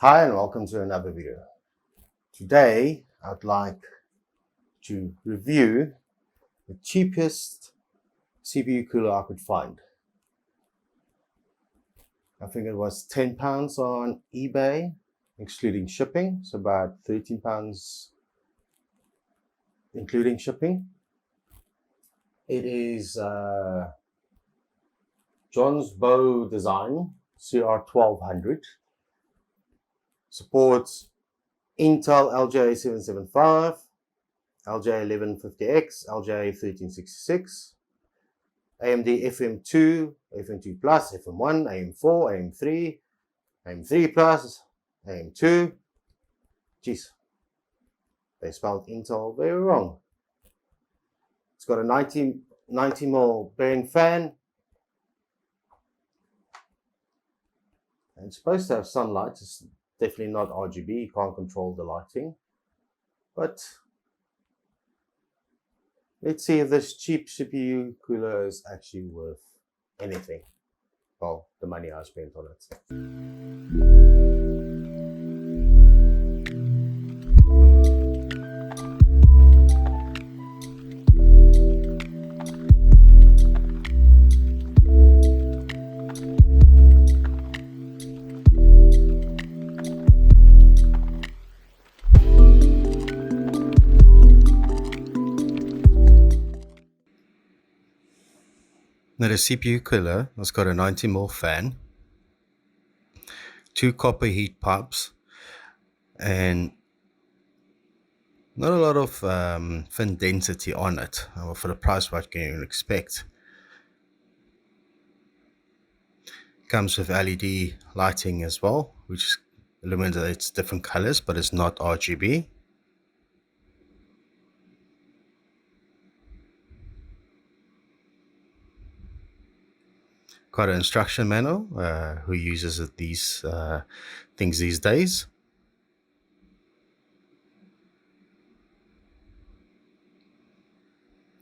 Hi and welcome to another video. Today I'd like to review the cheapest CPU cooler I could find. I think it was £10 on eBay, excluding shipping, so about £13 including shipping. It is Jonsbo design CR-1200. Supports Intel LJ775, LJ1150X, LJ1366, AMD FM2, FM2 Plus, FM1, AM4, AM3, AM3 Plus, AM2. Jeez, they spelled Intel very wrong. It's got a 90mm bearing fan. And it's supposed to have sunlight. It's definitely not RGB, you can't control the lighting. But let's see if this cheap CPU cooler is actually worth anything. Well, the money I spent on it. Now the CPU cooler has got a 90mm fan, 2 copper heat pipes, and not a lot of fin density on it. For the price, what can you expect? Comes with LED lighting as well, which illuminates different colors, but it's not RGB. Got an instruction manual, who uses these things these days.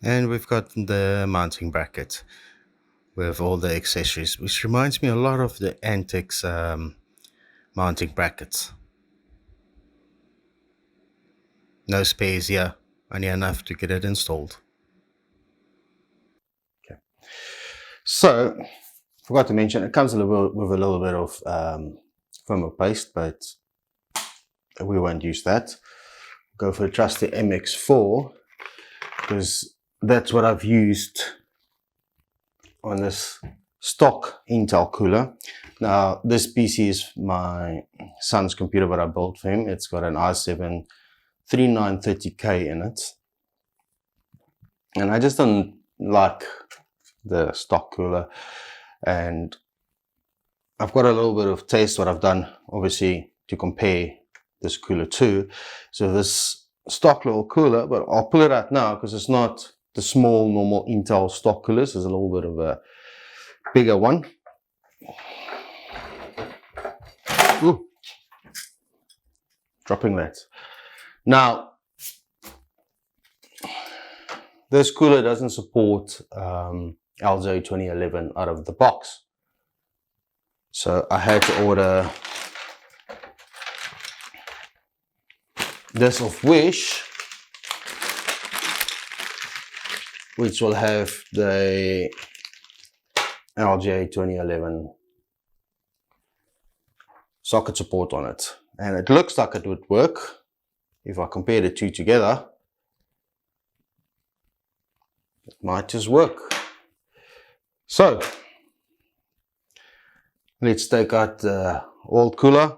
And we've got the mounting bracket with all the accessories, which reminds me a lot of the Antics mounting brackets. No space here, only enough to get it installed. Okay, so forgot to mention, it comes with a little bit of firmware paste, but we won't use that. Go for the trusty MX4, because that's what I've used on this stock Intel cooler. Now, this PC is my son's computer that I built for him. It's got an i7 3930K in it. And I just don't like the stock cooler. And I've got a little bit of taste what I've done, obviously, to compare this cooler to. So this stock little cooler, but I'll pull it out now because it's not the small normal Intel stock coolers. There's a little bit of a bigger one. Ooh. Dropping that. Now, this cooler doesn't support LJ2011 out of the box. So I had to order this of Wish, which will have the LJ2011 socket support on it. And it looks like it would work if I compare the two together. It might just work. So let's take out the old cooler,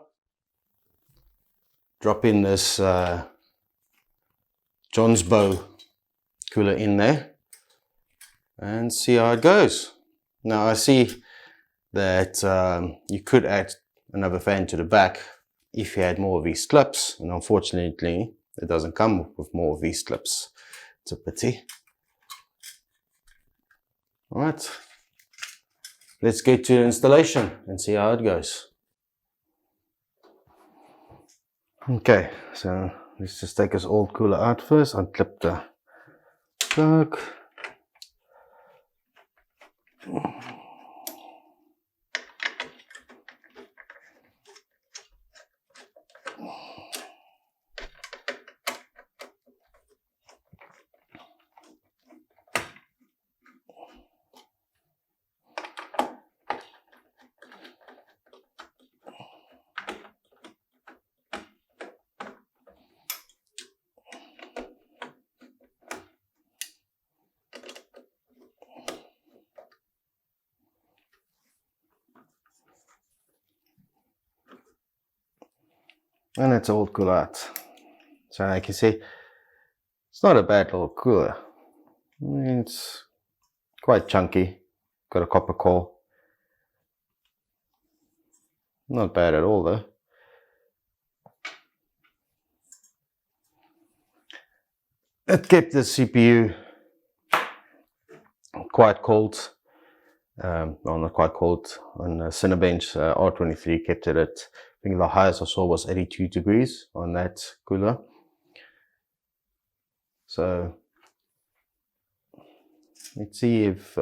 drop in this Jonsbo cooler in there, and see how it goes. Now I see that you could add another fan to the back if you had more of these clips, and unfortunately it doesn't come with more of these clips. It's a pity. Alright, let's get to the installation and see how it goes. Okay, so let's just take this old cooler out first, unclip the plug. and it's all cool out. So like you see, it's not a bad little cooler. It's quite chunky, got a copper core. Not bad at all though. It kept the CPU quite cold. Well, not quite cold. On the Cinebench R23 kept it at, I think the highest I saw was 82 degrees on that cooler. So let's see if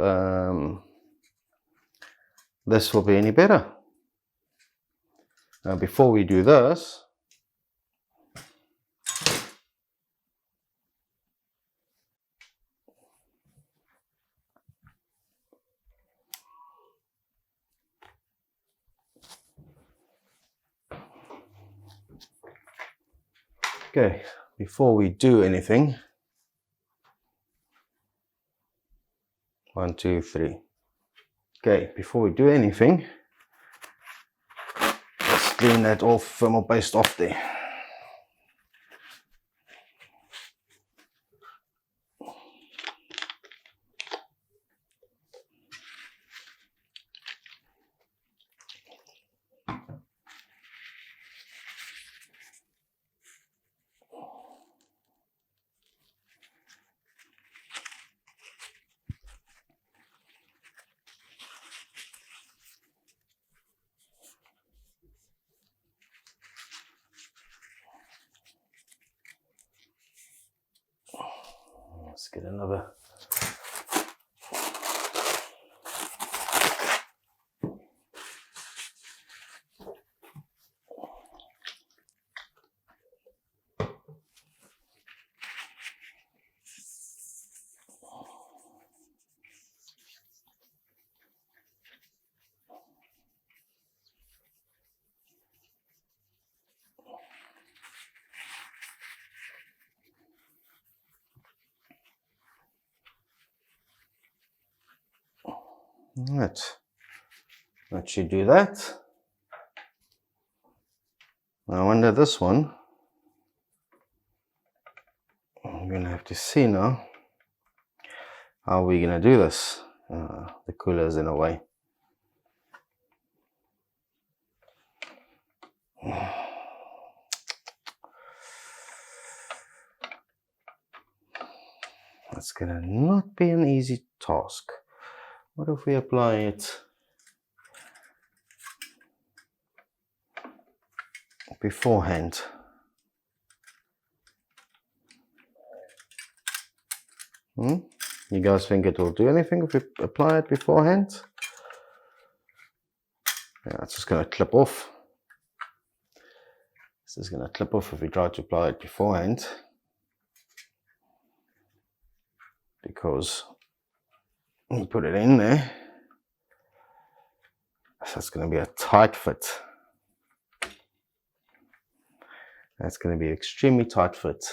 this will be any better. Now before we do this, okay, before we do anything, 1, 2, 3. Okay, before we do anything, let's clean that off, thermal paste off there. Let's get another. Right, that should do that. Now under this one, I'm going to have to see now how we're going to do this. The cooler's in a way. That's going to not be an easy task. What if we apply it beforehand? You guys think it will do anything if we apply it beforehand? Yeah, it's just going to clip off. This is going to clip off if we try to apply it beforehand, because we put it in there, so it's going to be a tight fit. That's going to be an extremely tight fit.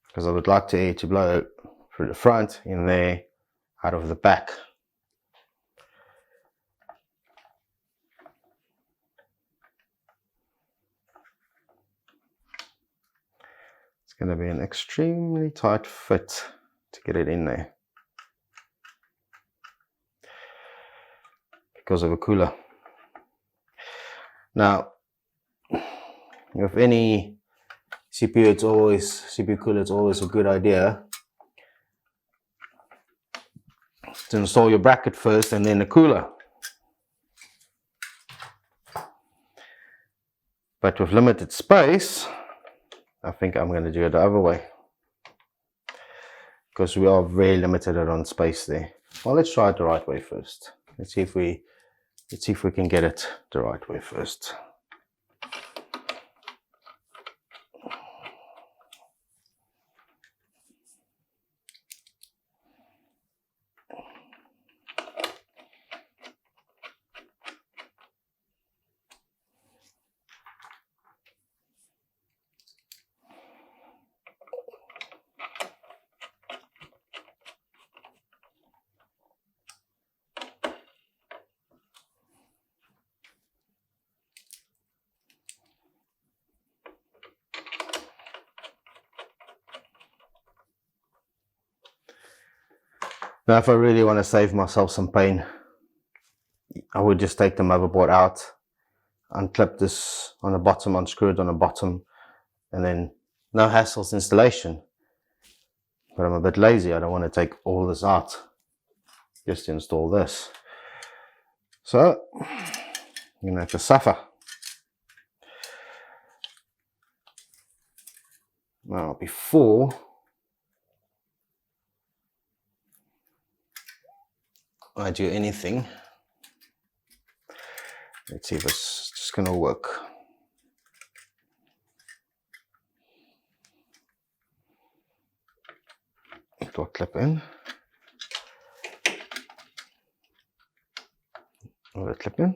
Because I would like the air to blow through the front, in there, out of the back. It's going to be an extremely tight fit to get it in there, because of a cooler. Now, with any CPU cooler, it's always a good idea to install your bracket first and then the cooler. But with limited space, I think I'm going to do it the other way, because we are very limited on space there. Well, let's try it the right way first. Let's see if we can get it the right way first. Now, if I really want to save myself some pain, I would just take the motherboard out, unclip this on the bottom, unscrew it on the bottom, and then no hassles installation. But I'm a bit lazy. I don't want to take all this out just to install this. So I'm going to have to suffer. Now, before I do anything, let's see if it's just going to work. Dot clip in. Another clip in.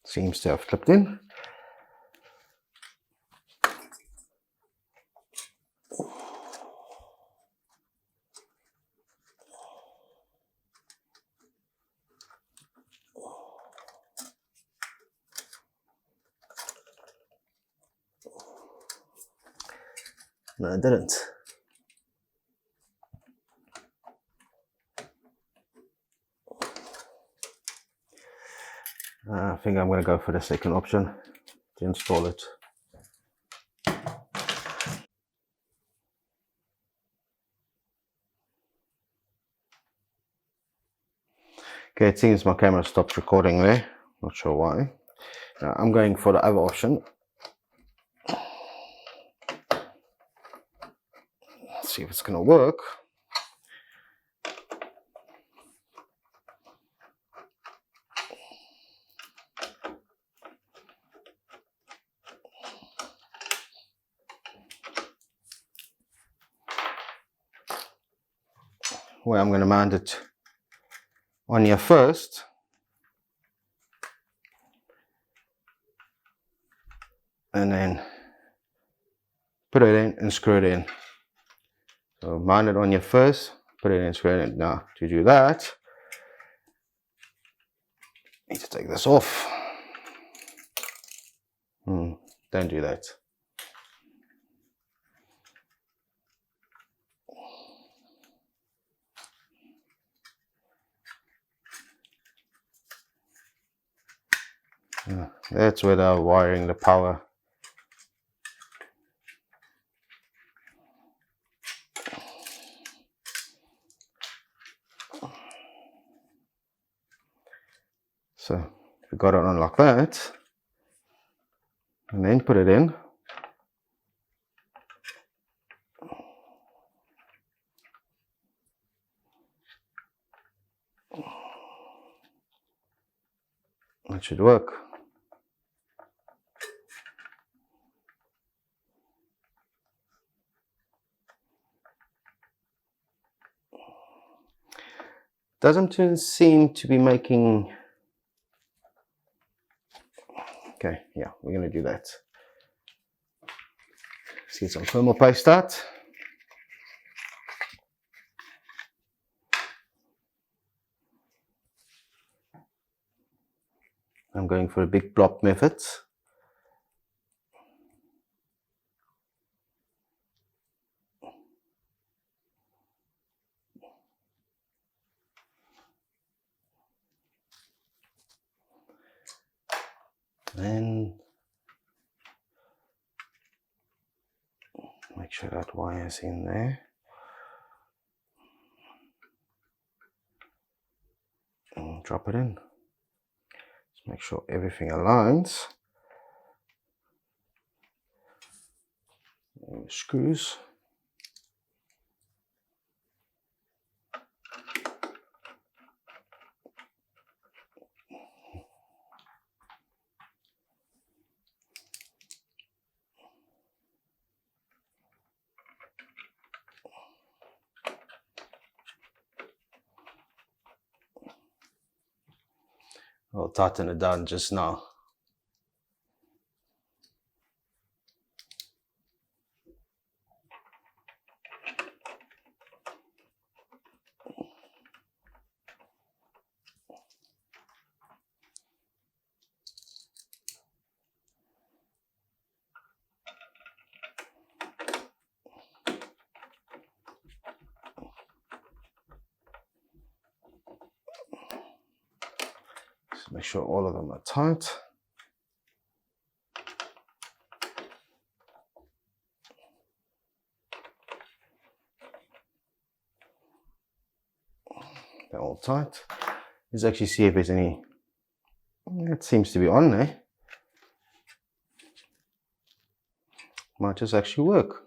Seems to have clipped in. No, it didn't. I think I'm going to go for the second option to install it. Okay, it seems my camera stopped recording there. Not sure why. Now I'm going for the other option. Let's see if it's going to work. Where I'm going to mount it on here first, and then put it in and screw it in. So mount it on here first, put it in, screw it in. Now to do that, I need to take this off. Don't do that. That's where they're wiring the power. So we got it on like that, and then put it in. That should work. Doesn't seem to be making. Okay, yeah, we're going to do that. Let's get some thermal paste out. I'm going for a big blob method. Then make sure that wire's in there. And drop it in. Just make sure everything aligns. And the screws. I'll tighten it down just now. Make sure all of them are tight. They're all tight. Let's actually see if there's any. It seems to be on there. Might just actually work.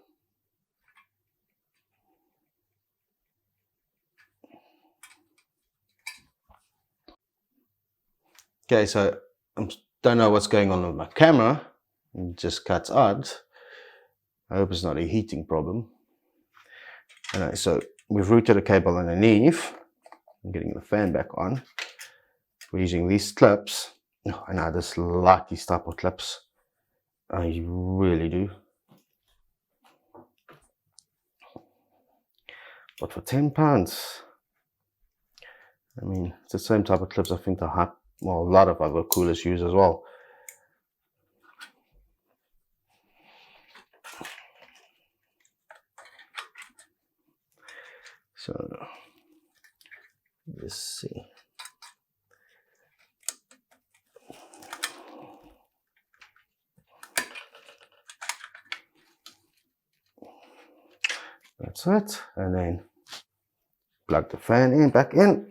Okay, so I don't know what's going on with my camera. It just cuts out. I hope it's not a heating problem. Anyway, so we've routed a cable underneath. I'm getting the fan back on. We're using these clips. Oh, I know, I just like these type of clips. I really do. But for £10, I mean, it's the same type of clips I think a lot of other coolers use as well. So, let's see. That's it, and then plug the fan in, back in.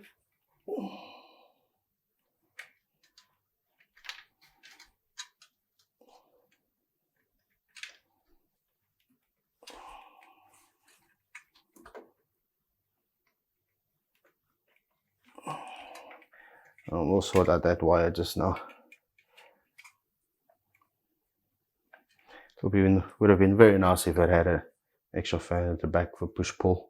We'll sort out that wire just now. It would have been very nice if it had an extra fan at the back for push-pull.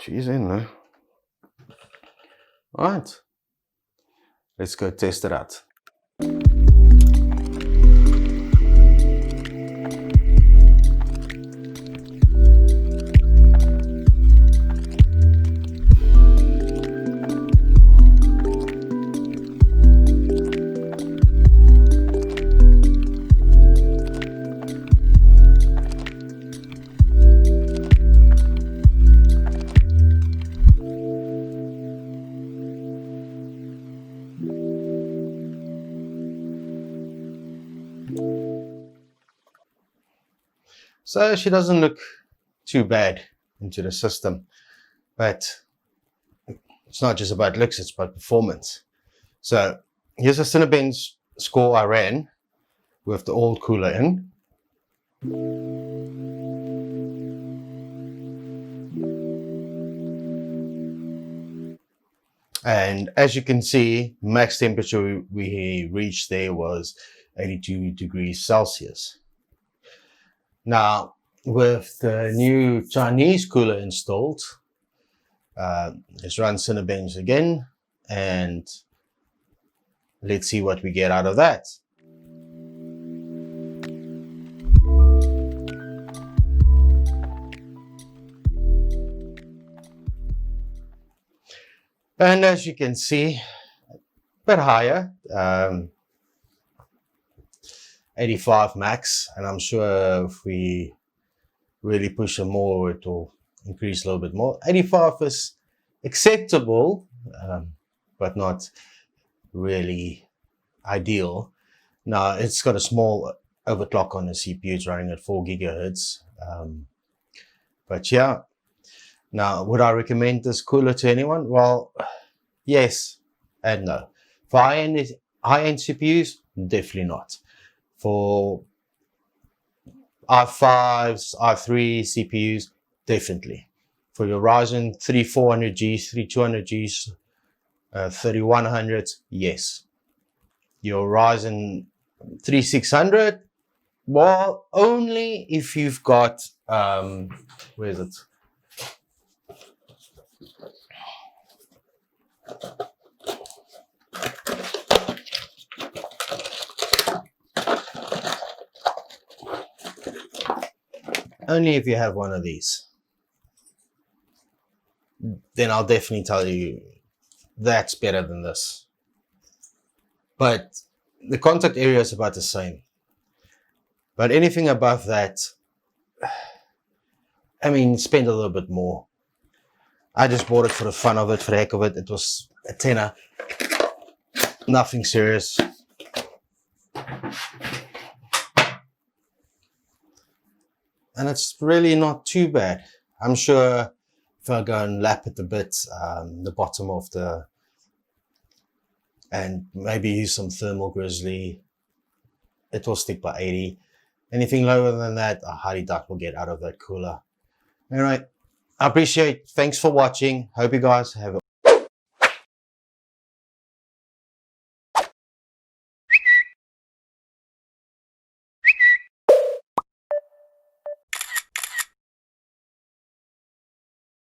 She's in there. Alright, let's go test it out. So she doesn't look too bad into the system, but it's not just about looks, it's about performance. So here's a Cinebench score I ran with the old cooler in. And as you can see, max temperature we reached there was 82 degrees Celsius. Now, with the new Chinese cooler installed, let's run Cinebench again, and let's see what we get out of that. And as you can see, a bit higher, 85 max, and I'm sure if we really push them more, it will increase a little bit more. 85 is acceptable, but not really ideal. Now, it's got a small overclock on the CPU, it's running at 4 gigahertz. But yeah, now, would I recommend this cooler to anyone? Well, yes and no. For high-end CPUs, definitely not. For i5s, i3 CPUs, definitely. For your Ryzen 3400Gs, 3200Gs, 3100s, yes. Your Ryzen 3600, well, only if you've got, where is it? Only if you have one of these, then I'll definitely tell you that's better than this. But the contact area is about the same. But anything above that, I mean, spend a little bit more. I just bought it for the fun of it, for the heck of it. It was a tenner, nothing serious. And it's really not too bad. I'm sure if I go and lap it a bit, the bottom of the, and maybe use some thermal grizzly, it will stick by 80. Anything lower than that, I highly doubt we'll get out of that cooler. All right, I appreciate, thanks for watching. Hope you guys have an